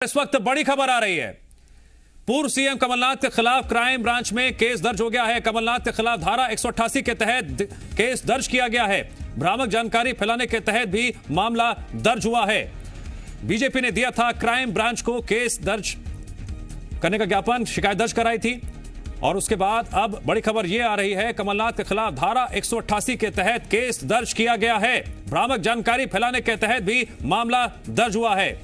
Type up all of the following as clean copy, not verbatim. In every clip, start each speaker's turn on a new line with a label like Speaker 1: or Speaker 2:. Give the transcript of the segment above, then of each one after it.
Speaker 1: इस वक्त बड़ी खबर आ रही है। पूर्व सीएम कमलनाथ के खिलाफ क्राइम ब्रांच में केस दर्ज हो गया है। कमलनाथ के खिलाफ धारा 188 के तहत केस दर्ज किया गया है। भ्रामक जानकारी फैलाने के तहत भी मामला दर्ज हुआ है। बीजेपी ने दिया था क्राइम ब्रांच को केस दर्ज करने का ज्ञापन, शिकायत दर्ज कराई थी और उसके बाद अब बड़ी खबर यह आ रही है, कमलनाथ के खिलाफ धारा 188 के तहत केस दर्ज किया गया है। भ्रामक जानकारी फैलाने के तहत भी मामला दर्ज हुआ है।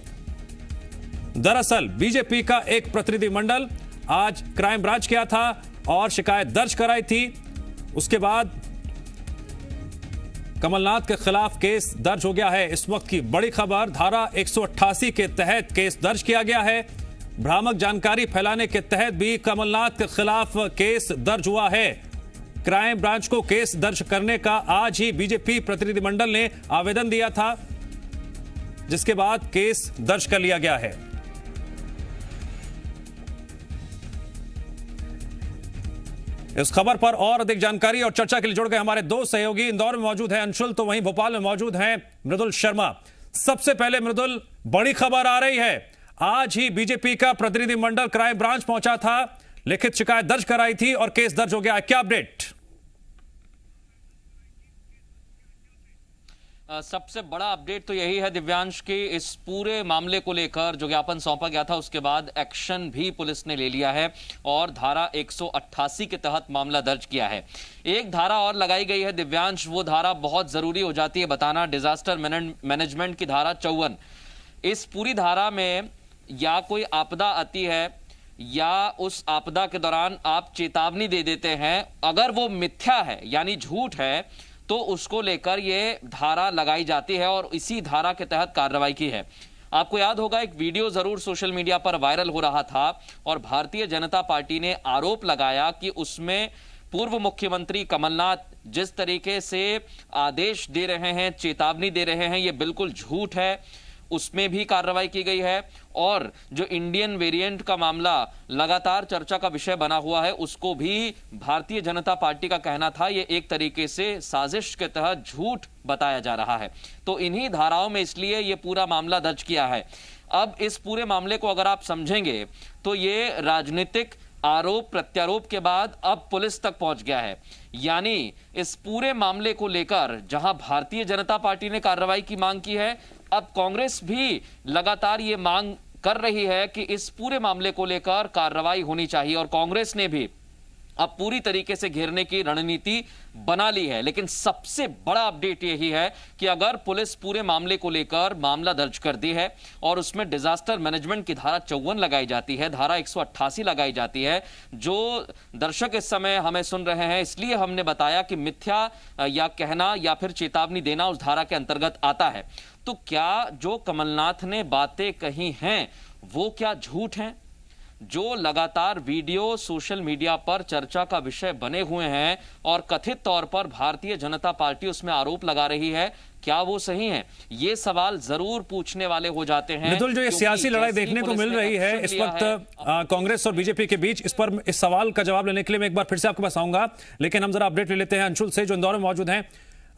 Speaker 1: दरअसल बीजेपी का एक प्रतिनिधिमंडल आज क्राइम ब्रांच किया था और शिकायत दर्ज कराई थी। उसके बाद कमलनाथ के खिलाफ केस दर्ज हो गया है। इस वक्त की बड़ी खबर, धारा 188 के तहत केस दर्ज किया गया है। भ्रामक जानकारी फैलाने के तहत भी कमलनाथ के खिलाफ केस दर्ज हुआ है। क्राइम ब्रांच को केस दर्ज करने का आज ही बीजेपी प्रतिनिधिमंडल ने आवेदन दिया था, जिसके बाद केस दर्ज कर लिया गया है। इस खबर पर और अधिक जानकारी और चर्चा के लिए जुड़ गए हमारे दो सहयोगी। इंदौर में मौजूद है अंशुल, तो वहीं भोपाल में मौजूद हैं मृदुल शर्मा। सबसे पहले मृदुल, बड़ी खबर आ रही है, आज ही बीजेपी का प्रतिनिधिमंडल क्राइम ब्रांच पहुंचा था, लिखित शिकायत दर्ज कराई थी और केस दर्ज हो गया है। क्या अपडेट?
Speaker 2: सबसे बड़ा अपडेट तो यही है दिव्यांश की, इस पूरे मामले को लेकर जो ज्ञापन सौंपा गया था उसके बाद एक्शन भी पुलिस ने ले लिया है और धारा 188 के तहत मामला दर्ज किया है। एक धारा और लगाई गई है दिव्यांश, वो धारा बहुत जरूरी हो जाती है बताना, डिजास्टर मैनेजमेंट की धारा 54। इस पूरी धारा में या कोई आपदा आती है या उस आपदा के दौरान आप चेतावनी दे देते हैं, अगर वो मिथ्या है यानी झूठ है तो उसको लेकर ये धारा लगाई जाती है और इसी धारा के तहत कार्रवाई की है। आपको याद होगा एक वीडियो जरूर सोशल मीडिया पर वायरल हो रहा था और भारतीय जनता पार्टी ने आरोप लगाया कि उसमें पूर्व मुख्यमंत्री कमलनाथ जिस तरीके से आदेश दे रहे हैं, चेतावनी दे रहे हैं, ये बिल्कुल झूठ है। उसमें भी कार्रवाई की गई है और जो इंडियन वेरिएंट का मामला लगातार चर्चा का विषय बना हुआ है, उसको भी भारतीय जनता पार्टी का कहना था ये एक तरीके से साजिश के तहत झूठ बताया जा रहा है। तो इन्हीं धाराओं में इसलिए ये पूरा मामला दर्ज किया है। अब इस पूरे मामले को अगर आप समझेंगे तो ये राजनीतिक आरोप प्रत्यारोप के बाद अब पुलिस तक पहुंच गया है। यानी इस पूरे मामले को लेकर जहां भारतीय जनता पार्टी ने कार्रवाई की मांग की है, अब कांग्रेस भी लगातार ये मांग कर रही है कि इस पूरे मामले को लेकर कार्रवाई होनी चाहिए और कांग्रेस ने भी अब पूरी तरीके से घेरने की रणनीति बना ली है। लेकिन सबसे बड़ा अपडेट यही है कि अगर पुलिस पूरे मामले को लेकर मामला दर्ज कर दी है और उसमें डिजास्टर मैनेजमेंट की धारा 54 लगाई जाती है, धारा 188 लगाई जाती है, जो दर्शक इस समय हमें सुन रहे हैं इसलिए हमने बताया कि मिथ्या या कहना या फिर चेतावनी देना उस धारा के अंतर्गत आता है। तो क्या जो कमलनाथ ने बातें कही हैं वो क्या झूठ हैं? जो लगातार वीडियो सोशल मीडिया पर चर्चा का विषय बने हुए हैं और कथित तौर पर भारतीय जनता पार्टी उसमें आरोप लगा रही है, क्या वो सही है? ये सवाल जरूर पूछने वाले हो जाते हैं।
Speaker 1: मृदुल, जो ये सियासी लड़ाई देखने को मिल रही है इस वक्त कांग्रेस और बीजेपी के बीच, इस सवाल का जवाब लेने के लिए मैं एक बार फिर से आपके पास आऊंगा, लेकिन हम जरा अपडेट ले लेते हैं अंशुल से जो इंदौर में मौजूद हैं।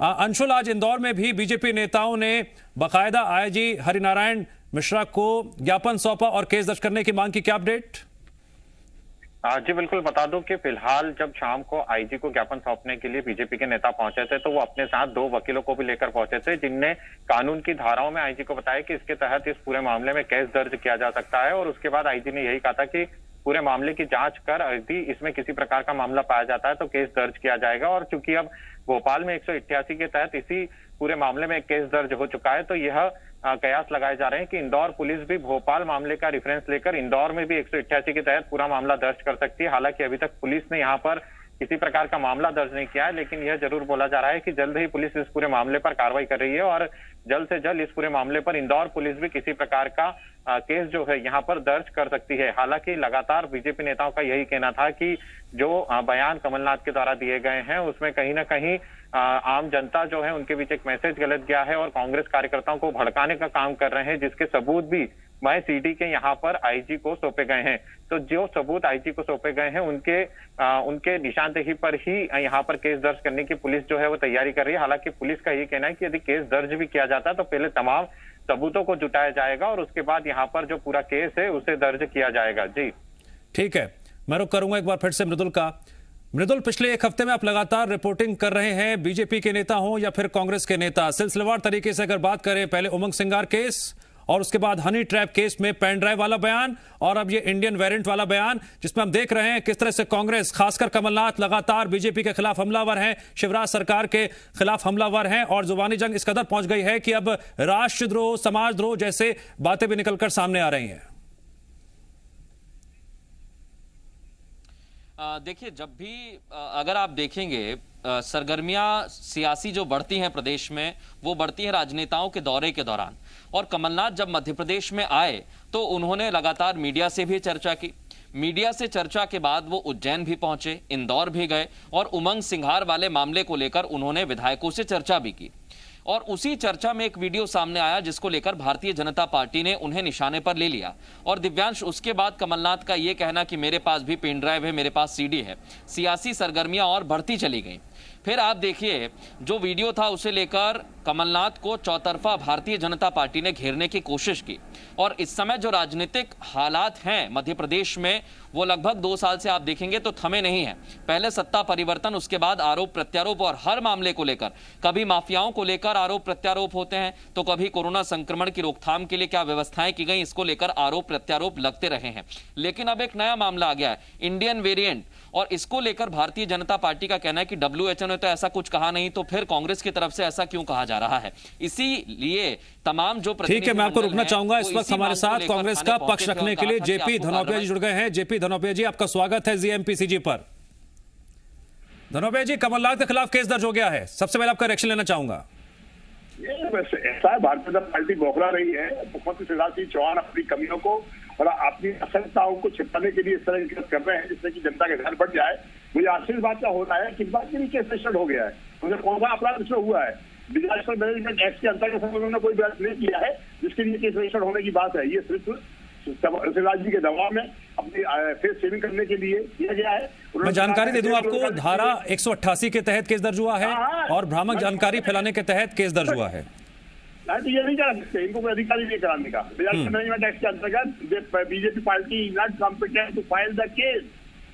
Speaker 1: अंशुल, आज इंदौर में भी बीजेपी नेताओं ने बाकायदा आईजी हरिनारायण मिश्रा को ज्ञापन सौंपा और केस दर्ज करने की मांग की, क्या अपडेट?
Speaker 3: जी बिल्कुल, बता दूं कि फिलहाल जब शाम को आईजी को ज्ञापन सौंपने के लिए बीजेपी के नेता पहुंचे थे तो वो अपने साथ 2 वकीलों को भी लेकर पहुंचे थे, जिनने कानून की धाराओं में आईजी को बताया कि इसके तहत इस पूरे मामले में केस दर्ज किया जा सकता है। और उसके बाद आईजी ने यही कहा था कि पूरे मामले की जांच कर यदि इसमें किसी प्रकार का मामला पाया जाता है तो केस दर्ज किया जाएगा। और चूंकि अब भोपाल में 188 के तहत इसी पूरे मामले में केस दर्ज हो चुका है तो यह कयास लगाए जा रहे हैं कि इंदौर पुलिस भी भोपाल मामले का रेफरेंस लेकर इंदौर में भी 188 के तहत पूरा मामला दर्ज कर सकती है। हालांकि अभी तक पुलिस ने यहाँ पर किसी प्रकार का मामला दर्ज नहीं किया है, लेकिन यह जरूर बोला जा रहा है कि जल्द ही पुलिस इस पूरे मामले पर कार्रवाई कर रही है और जल्द से जल्द इस पूरे मामले पर इंदौर पुलिस भी किसी प्रकार का केस जो है यहाँ पर दर्ज कर सकती है। हालांकि लगातार बीजेपी नेताओं का यही कहना था कि जो बयान कमलनाथ के द्वारा दिए गए हैं उसमें कहीं ना कहीं आम जनता जो है उनके बीच एक मैसेज गलत गया है और कांग्रेस कार्यकर्ताओं को भड़काने का काम कर रहे हैं, जिसके सबूत भी मैं सीडी के यहाँ पर आईजी को सौंपे गए हैं। तो जो सबूत आईजी को सौंपे गए हैं उनके निशानदेही पर ही यहाँ पर केस दर्ज करने की पुलिस जो है वो तैयारी कर रही है। हालांकि पुलिस का ये कहना है कि यदि केस दर्ज भी किया जाता है तो पहले तमाम सबूतों को जुटाया जाएगा और उसके बाद यहाँ पर जो पूरा केस है उसे दर्ज किया जाएगा। जी
Speaker 1: ठीक है, मैं रुक करूंगा एक बार फिर से मृदुल का। मृदुल, पिछले एक हफ्ते में आप लगातार रिपोर्टिंग कर रहे हैं, बीजेपी के नेता हों या फिर कांग्रेस के नेता, सिलसिलेवार तरीके से अगर बात करें, पहले उमंग सिंगार केस और उसके बाद हनी ट्रैप केस में पेन ड्राइव वाला बयान और अब ये इंडियन वेरिएंट वाला बयान, जिसमें हम देख रहे हैं किस तरह से कांग्रेस, खासकर कमलनाथ, लगातार बीजेपी के खिलाफ हमलावर हैं, शिवराज सरकार के खिलाफ हमलावर हैं और जुबानी जंग इस कदर पहुंच गई है कि अब राष्ट्रद्रोह, समाजद्रोह जैसे बातें भी निकलकर सामने आ रही हैं।
Speaker 2: देखिए, जब भी अगर आप देखेंगे सरगर्मियां सियासी जो बढ़ती हैं प्रदेश में, वो बढ़ती हैं राजनेताओं के दौरे के दौरान। और कमलनाथ जब मध्य प्रदेश में आए तो उन्होंने लगातार मीडिया से भी चर्चा की। मीडिया से चर्चा के बाद वो उज्जैन भी पहुंचे, इंदौर भी गए और उमंग सिंघार वाले मामले को लेकर उन्होंने विधायकों से चर्चा भी की। और उसी चर्चा में एक वीडियो सामने आया जिसको लेकर भारतीय जनता पार्टी ने उन्हें निशाने पर ले लिया। और दिव्यांश, उसके बाद कमलनाथ का यह कहना कि मेरे पास भी पेन ड्राइव है, मेरे पास सीडी है, सियासी सरगर्मियां और बढ़ती चली गई। फिर आप देखिए, जो वीडियो था उसे लेकर कमलनाथ को चौतरफा भारतीय जनता पार्टी ने घेरने की कोशिश की। और इस समय जो राजनीतिक हालात हैं मध्य प्रदेश में, वो लगभग 2 साल से आप देखेंगे तो थमे नहीं है। पहले सत्ता परिवर्तन, उसके बाद आरोप प्रत्यारोप और हर मामले को लेकर, कभी माफियाओं को लेकर आरोप प्रत्यारोप होते हैं तो कभी कोरोना संक्रमण की रोकथाम के लिए क्या व्यवस्थाएं की गई, इसको लेकर आरोप प्रत्यारोप लगते रहे हैं। लेकिन अब एक नया मामला आ गया है, इंडियन वेरिएंट, और इसको लेकर भारतीय जनता पार्टी का कहना है कि WHO ने तो ऐसा कुछ कहा नहीं, तो फिर कांग्रेस की तरफ से ऐसा क्यों कहा जा रहा है। इसीलिए तमाम जो
Speaker 1: ठीक है, मैं आपको रुकना चाहूंगा। इस वक्त हमारे साथ कांग्रेस का पक्ष रखने के लिए जेपी धनौपिया जी जुड़ गए हैं। जेपी धनौपिया जी, आपका स्वागत है ZMPCG पर। धनौपिया जी, कमलनाथ के खिलाफ केस दर्ज हो गया है, सबसे पहले आपका रिएक्शन लेना चाहूंगा।
Speaker 4: ऐसा है, भारतीय जनता पार्टी बौखला रही है। मुख्यमंत्री शिवराज सिंह चौहान अपनी कमियों को और अपनी असंगताओं को छिपाने के लिए इस तरह की कर रहे हैं जिससे कि जनता के घर बढ़ जाए। मुझे आश्चर्य बात का हो रहा है कि बात के लिए केस रजिस्टर्ड हो गया है, मुझे कौन सा अपराध इसमें हुआ है। डिजास्टर मैनेजमेंट एक्ट के अंतर्गत उन्होंने कोई बयान नहीं किया है जिसके लिए केस रजिस्टर्ड होने की बात है। ये सिर्फ शिवराज जी के दबाव में अपनी फेस सेविंग करने के लिए किया गया है।
Speaker 1: मैं जानकारी दे दूं आपको, धारा 188 के तहत केस दर्ज हुआ है और भ्रामक जानकारी फैलाने के तहत केस दर्ज हुआ है।
Speaker 4: नहीं तो ये नहीं करा सकते, इनको कोई अधिकार नहीं कराने का। डिजास्टर मैनेजमेंट एक्ट के अंतर्गत BJP party not competent to file the case,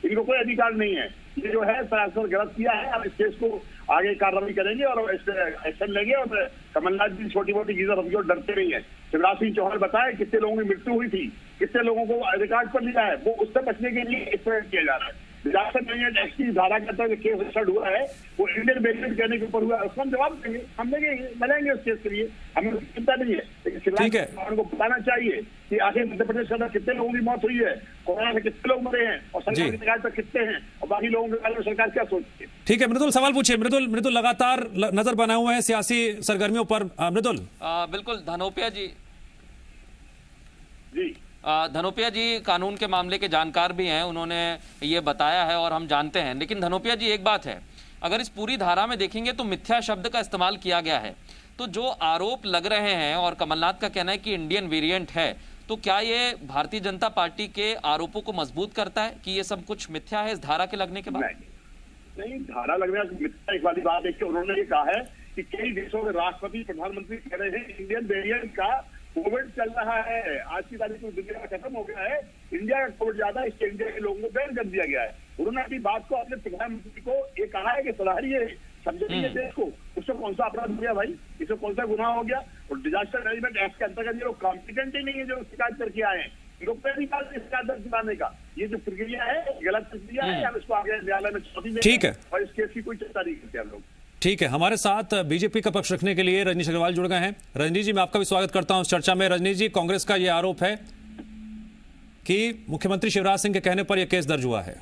Speaker 4: इनको कोई अधिकार नहीं है। ये जो है सरासर गलत किया है। अब इस केस को आगे कार्रवाई करेंगे और इस पर एक्शन लेंगे। और कमलनाथ जी छोटी मोटी चीजें समझो, डरते नहीं है। शिवराज सिंह चौहान बताए कितने लोगों की मृत्यु हुई थी, कितने लोगों को रिकॉर्ड पर लिया है, वो उससे बचने के लिए इस तरह किया जा रहा है। डिजास्टर मैनेजमेंट एक्ट की धारा के अंतर्गत केस रजिस्टर्ड हुआ है, वो इंडियन वेरिएंट कहने के ऊपर हुआ है, उसको हम जवाब देंगे, हम देंगे, मिलेंगे उस केस के लिए, हमें चिंता नहीं है। लेकिन शिवराज सिंह चौहान को बताना चाहिए कि आखिर मध्य प्रदेश के अंदर कितने लोगों की मौत हुई है, कोरोना से कितने लोग मरे हैं और सरकार की शिकायत पर कितने हैं और बाकी लोगों के बारे में सरकार क्या सोचती है।
Speaker 1: ठीक है, मृदुल सवाल पूछिए। मृदुल लगातार नजर बनाए हुए हैं सियासी सरगर्मियों पर। मृदुल।
Speaker 2: बिल्कुल धनौपिया जी।
Speaker 4: जी
Speaker 2: धनौपिया जी कानून के मामले के जानकार भी हैं, उन्होंने ये बताया है और हम जानते हैं। लेकिन धनौपिया जी, एक बात है, अगर इस पूरी धारा में देखेंगे तो मिथ्या शब्द का इस्तेमाल किया गया है। तो जो आरोप लग रहे हैं और कमलनाथ का कहना है कि इंडियन वेरिएंट है, तो क्या ये भारतीय जनता पार्टी के आरोपों को मजबूत करता है कि ये सब कुछ मिथ्या है इस धारा के लगने के बाद?
Speaker 4: नहीं, धारा लगने मिथ्या एक वाली बात है कि उन्होंने ये कहा है कि कई देशों के राष्ट्रपति, प्रधानमंत्री कह रहे हैं इंडियन वेरिएंट का कोविड चल रहा है, आज की तारीख में दुनिया का खत्म हो गया है, इंडिया का कोविड ज्यादा है, इसके इंडिया के लोगों को बैन कर दिया गया है। उन्होंने अपनी बात को अपने प्रधानमंत्री को ये कहा है कि सराहनीय समझिए देश को, उससे कौन सा अपराध हो गया भाई, इससे कौन सा गुनाह हो गया। और डिजास्टर मैनेजमेंट एक्ट के अंतर्गत ये लोग कॉम्पिटेंट ही नहीं है जो शिकायत करके आए हैं, इनको पहली बार शिकायत दर्ज कराने का। ये जो प्रक्रिया है गलत प्रक्रिया है, हम इसको आगे न्यायालय में चुनौती देंगे।
Speaker 1: ठीक है,
Speaker 4: और इस केस की कोई चिंता नहीं करते हम लोग।
Speaker 1: ठीक है, हमारे साथ बीजेपी का पक्ष रखने के लिए रजनीश अग्रवाल जुड़ गए हैं। रजनीश जी, मैं आपका भी स्वागत करता हूं इस चर्चा में। रजनीश जी, कांग्रेस का यह आरोप है कि मुख्यमंत्री शिवराज सिंह के कहने पर यह केस दर्ज हुआ है।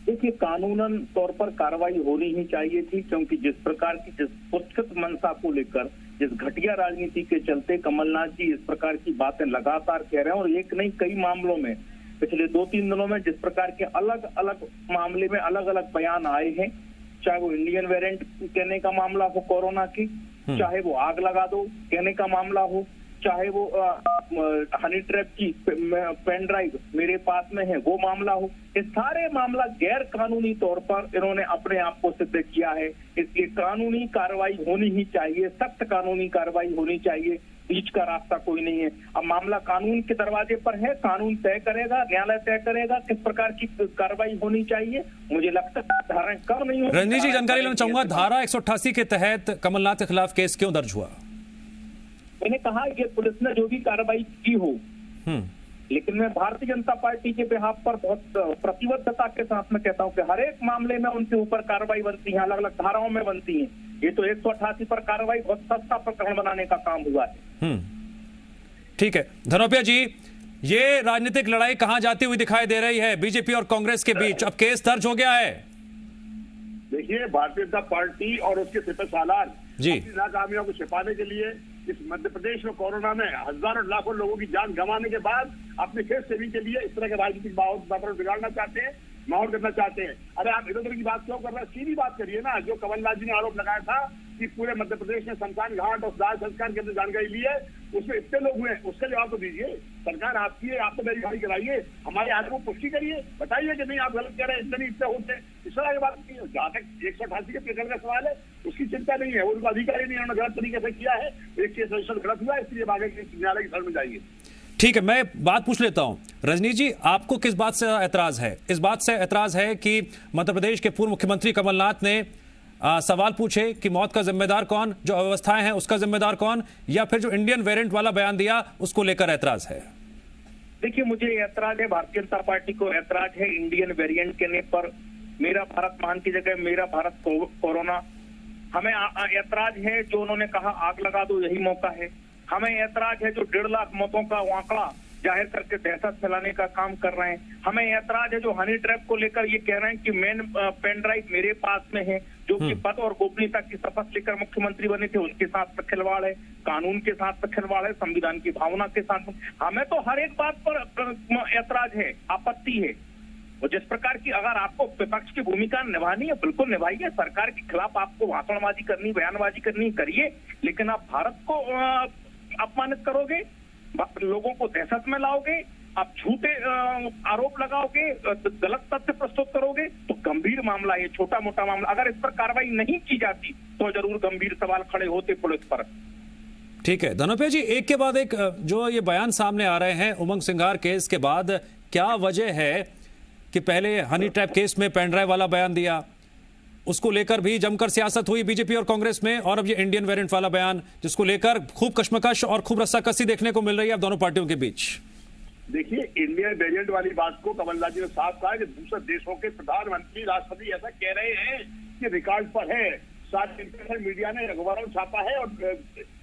Speaker 5: देखिए, कानूनन तौर पर कार्रवाई होनी ही चाहिए थी, क्योंकि जिस प्रकार की जिस पुष्टित मंशा को लेकर, जिस घटिया राजनीति के चलते कमलनाथ जी इस प्रकार की बातें लगातार कह रहे हैं, और एक नहीं कई मामलों में पिछले 2-3 दिनों में जिस प्रकार के अलग अलग मामले में अलग अलग बयान आए हैं, चाहे वो इंडियन वेरिएंट कहने का मामला हो कोरोना की, चाहे वो आग लगा दो कहने का मामला हो, चाहे वो हनी ट्रैप की पेन ड्राइव मेरे पास में है वो मामला हो, ये सारे मामला गैर कानूनी तौर पर इन्होंने अपने आप को सिद्ध किया है। इसलिए कानूनी कार्रवाई होनी ही चाहिए, सख्त कानूनी कार्रवाई होनी चाहिए, बीच का रास्ता कोई नहीं है। अब मामला कानून के दरवाजे पर है, कानून तय करेगा, न्यायालय तय करेगा किस प्रकार की कार्रवाई होनी चाहिए। मुझे लगता है धाराएं कम नहीं होगी।
Speaker 1: रजनीश जी, जानकारी लेना चाहूंगा, धारा 188 के तहत कमलनाथ के खिलाफ केस क्यों दर्ज हुआ?
Speaker 5: मैंने कहा ये पुलिस ने जो भी कार्रवाई की हो, लेकिन मैं भारतीय जनता पार्टी के बिहाफ पर बहुत प्रतिबद्धता के साथ में कहता हूं कि हर एक मामले में उनके ऊपर कार्रवाई बनती है, अलग अलग धाराओं में बनती है। ये तो 188 पर कार्रवाई बहुत सस्ता प्रकरण बनाने का काम हुआ है।
Speaker 1: ठीक है धनोपिया जी, ये राजनीतिक लड़ाई कहां जाती हुई दिखाई दे रही है बीजेपी और कांग्रेस के बीच? अब केस दर्ज हो गया है।
Speaker 4: देखिए, भारतीय जनता पार्टी और उसके सिपहसालार
Speaker 1: जी
Speaker 4: अपनी नाकामियों को छिपाने के लिए इस मध्य प्रदेश में कोरोना में हजारों लाखों लोगों की जान गंवाने के बाद अपने खेत सेवी के लिए इस तरह के राजनीतिक वातावरण बिगाड़ना चाहते हैं, माहौल करना चाहते हैं। अरे आप इधर उधर की बात क्यों कर रहे हैं? सीधी बात करिए ना। जो कमलनाथ जी ने आरोप लगाया था कि पूरे मध्य प्रदेश में शमशान घाट और दाह संस्कार के अंदर जानकारी ली है, उसमें इतने लोग हुए, उसका जवाब तो दीजिए। सरकार आपकी है, आप तो वेरीफाई कराइए, हमारे आरोप को पुष्टि करिए, बताइए कि नहीं आप गलत कह रहे हैं, इतने होते हैं। इस तरह की बात नहीं है। जहाँ तक 188 के प्रकरण का सवाल है, उसकी चिंता नहीं है, उनको अधिकारी नहीं, उन्होंने गलत तरीके से किया है, एक केस रजिस्टर गलत हुआ, इसलिए आगे न्यायालय की शरण में जाइए।
Speaker 1: ठीक है, मैं बात पूछ लेता हूं। रजनीश जी, आपको किस बात से ऐतराज है? इस बात से ऐतराज है कि मध्य प्रदेश के पूर्व मुख्यमंत्री कमलनाथ ने सवाल पूछे कि मौत का जिम्मेदार कौन, जो अव्यवस्थाएं हैं उसका जिम्मेदार कौन, या फिर जो इंडियन वेरिएंट वाला बयान दिया उसको लेकर ऐतराज है?
Speaker 5: देखिए, मुझे ऐतराज है, भारतीय जनता पार्टी को ऐतराज है इंडियन वेरिएंट कहने पर। मेरा भारत महान की जगह मेरा भारत कोरोना। हमें ऐतराज है जो उन्होंने कहा आग लगा दो यही मौका है। हमें ऐतराज है जो 1.5 लाख मौतों का आंकड़ा जाहिर करके दहशत फैलाने का काम कर रहे हैं। हमें ऐतराज है जो हनी ट्रैप को लेकर ये कह रहे हैं कि मेन पेन ड्राइव मेरे पास में है, जो कि पद और गोपनीयता की शपथ लेकर मुख्यमंत्री बने थे, उनके साथ तो खिलवाड़ है, कानून के साथ तो खिलवाड़ है, संविधान की भावना के साथ। हमें तो हर एक बात पर ऐतराज है, आपत्ति है। और जिस प्रकार की अगर आपको विपक्ष की भूमिका निभानी है, बिल्कुल निभाइए। सरकार के खिलाफ आपको भाषणबाजी करनी, बयानबाजी करनी, करिए, लेकिन आप भारत को अपमानित करोगे, लोगों को दहशत में लाओगे, आप झूठे आरोप लगाओगे, गलत तथ्य प्रस्तुत करोगे, तो गंभीर मामला है, छोटा मोटा मामला। अगर इस पर कार्रवाई नहीं की जाती तो जरूर गंभीर सवाल खड़े होते पुलिस पर।
Speaker 1: ठीक है धनोपिया जी, एक के बाद एक जो ये बयान सामने आ रहे हैं उमंग सिंघार केस के बाद, क्या वजह है कि पहले हनी ट्रैप केस में पेन ड्राइव वाला बयान दिया, उसको लेकर भी जमकर सियासत हुई बीजेपी और कांग्रेस में, और अब ये इंडियन वेरिएंट वाला बयान जिसको लेकर खूब कश्मकश और खूब रस्साकसी देखने को मिल रही है अब दोनों पार्टियों के बीच?
Speaker 4: देखिए, इंडियन वेरिएंट वाली बात को कमलनाथ जी ने साफ कहा कि दूसरे देशों के प्रधानमंत्री, राष्ट्रपति ऐसा कह रहे हैं कि रिकॉर्ड पर है, सारे इंटरनेशनल मीडिया ने अखबारों में छापा है और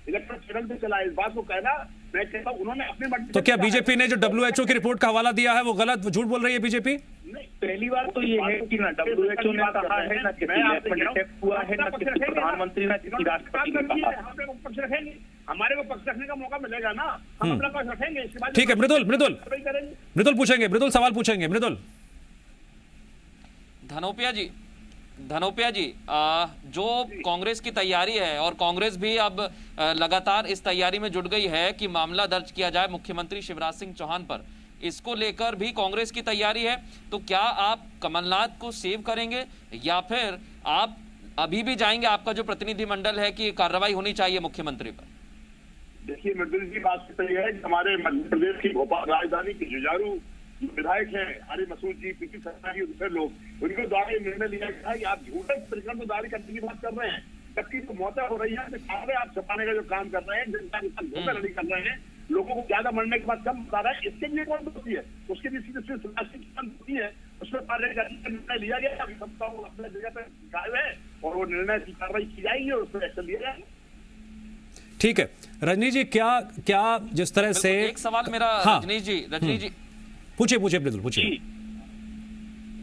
Speaker 4: इलेक्ट्रॉनिक चैनल पे चला है। इस बात को कहना, मैं कहता हूं उन्होंने अपने मर्जी।
Speaker 1: तो क्या बीजेपी ने जो WHO की रिपोर्ट का हवाला दिया है वो गलत, झूठ बोल रही है बीजेपी?
Speaker 5: नहीं, पहली बात तो ये है कि ना WHO ने कहा है, ना किसी लैब में डिटेक्ट हुआ है, ना किसी प्रधानमंत्री ने किसी राष्ट्रपति ने कहा।
Speaker 4: पक्ष रखेंगे, हमारे को पक्ष रखने का मौका मिलेगा ना, हम अपना पक्ष रखेंगे। इसके बाद
Speaker 1: ठीक है, मृदुल पूछेंगे, मृदुल सवाल पूछेंगे। मृदुल।
Speaker 2: धनोपिया जी, जो कांग्रेस की तैयारी है, और कांग्रेस भी अब लगातार इस तैयारी में जुट गई है कि मामला दर्ज किया जाए मुख्यमंत्री शिवराज सिंह चौहान पर, इसको लेकर भी कांग्रेस की तैयारी है, तो क्या आप कमलनाथ को सेव करेंगे या फिर आप अभी भी जाएंगे, आपका जो प्रतिनिधिमंडल है, कि कार्रवाई होनी चाहिए मुख्यमंत्री पर?
Speaker 4: देखिए, मृदुल जी, बात तो यह है कि हमारे मध्य प्रदेश की भोपाल राजधानी के जुझारू विधायक हैं, हरी मसूद जी, पीपी सत्ता जी, दूसरे लोग, उनके द्वारा ये निर्णय लिया गया है कि आप झूठे प्रकरण को दायर करने की बात कर रहे हैं, जबकि जो मौतें हो रही है आप छुपाने का जो काम कर रहे हैं, जनता के साथ धोखाधड़ी कर रहे हैं, लोगों को ज्यादा मरने के बाद कम बता रहा है, इसके लिए कौन होती है? उसके लिए सीधे होती है, उसमें निर्णय लिया गया। अभी सबका अपने जगह पर गायब है और वो निर्णय की कार्रवाई की जाएगी और उस पर एक्शन लिया जाएगा।
Speaker 1: ठीक है रजनीश जी, क्या जिस तरह से
Speaker 2: एक सवाल मेरा,
Speaker 1: हाँ,
Speaker 2: रजनीश जी
Speaker 1: पूछिए मृदुल, पूछिए।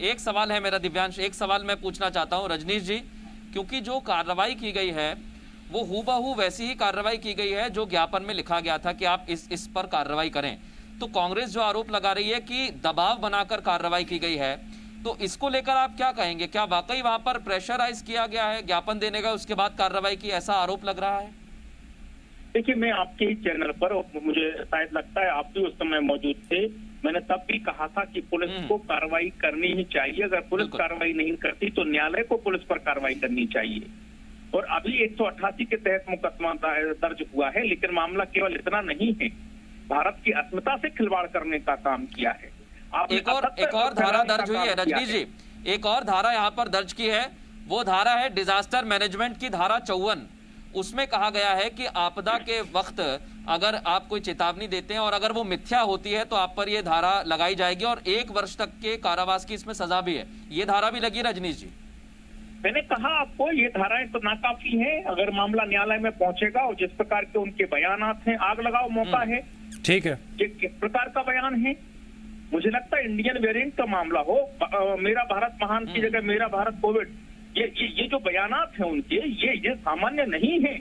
Speaker 2: एक सवाल है मेरा, दिव्यांश, एक सवाल मैं पूछना चाहता हूं रजनीश जी, क्योंकि जो कार्रवाई की गई है वो हूबहू वैसी ही कार्रवाई की गई है जो ज्ञापन में लिखा गया था कि आप इस पर कार्रवाई करें। तो कांग्रेस जो आरोप लगा रही है कि दबाव बनाकर कार्रवाई की गई है, तो इसको लेकर आप क्या कहेंगे? क्या वाकई वहां पर प्रेशराइज किया गया है ज्ञापन देने का, उसके बाद कार्रवाई की, ऐसा आरोप लग रहा है?
Speaker 5: देखिए, मैं आपके ही चैनल पर, मुझे शायद लगता है आप भी उस समय मौजूद थे, मैंने तब भी कहा था कि पुलिस को कार्रवाई करनी ही चाहिए। अगर पुलिस कार्रवाई नहीं करती तो न्यायालय को पुलिस पर कार्रवाई करनी चाहिए। और अभी 188 के तहत मुकदमा दर्ज हुआ है, लेकिन मामला केवल इतना नहीं है, भारत की अस्मिता से खिलवाड़ करने का काम किया है।
Speaker 2: एक और धारा दर्ज हुई है रजनीश जी, एक और धारा यहाँ पर दर्ज की है, वो धारा है डिजास्टर मैनेजमेंट की धारा 54। उसमें कहा गया है कि आपदा के वक्त अगर आप कोई चेतावनी देते हैं और अगर वो मिथ्या होती है तो आप पर ये धारा लगाई जाएगी और 1 वर्ष तक के कारावास की इसमें सजा भी है। ये धारा भी लगी रजनीश जी?
Speaker 5: मैंने कहा आपको, ये धाराएं तो नाकाफी हैं। अगर मामला न्यायालय में पहुंचेगा और जिस प्रकार के उनके बयानात हैं, आग लगाओ मौका है,
Speaker 1: ठीक है,
Speaker 5: ये किस प्रकार का बयान है? मुझे लगता है इंडियन वेरिएंट का मामला हो, मेरा भारत महान की जगह मेरा भारत कोविड, ये जो बयानात हैं उनके, ये सामान्य नहीं है।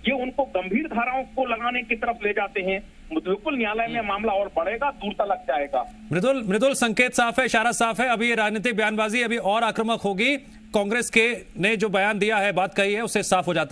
Speaker 5: ये उनको गंभीर धाराओं को लगाने की तरफ ले जाते हैं। बिल्कुल न्यायालय में मामला और बढ़ेगा, दूर तक जाएगा।
Speaker 1: मृदुल संकेत साफ है, इशारा साफ है। अभी ये राजनीतिक बयानबाजी अभी और आक्रामक होगी। कांग्रेस के ने जो बयान दिया है, बात कही है, उससे साफ हो जाता है।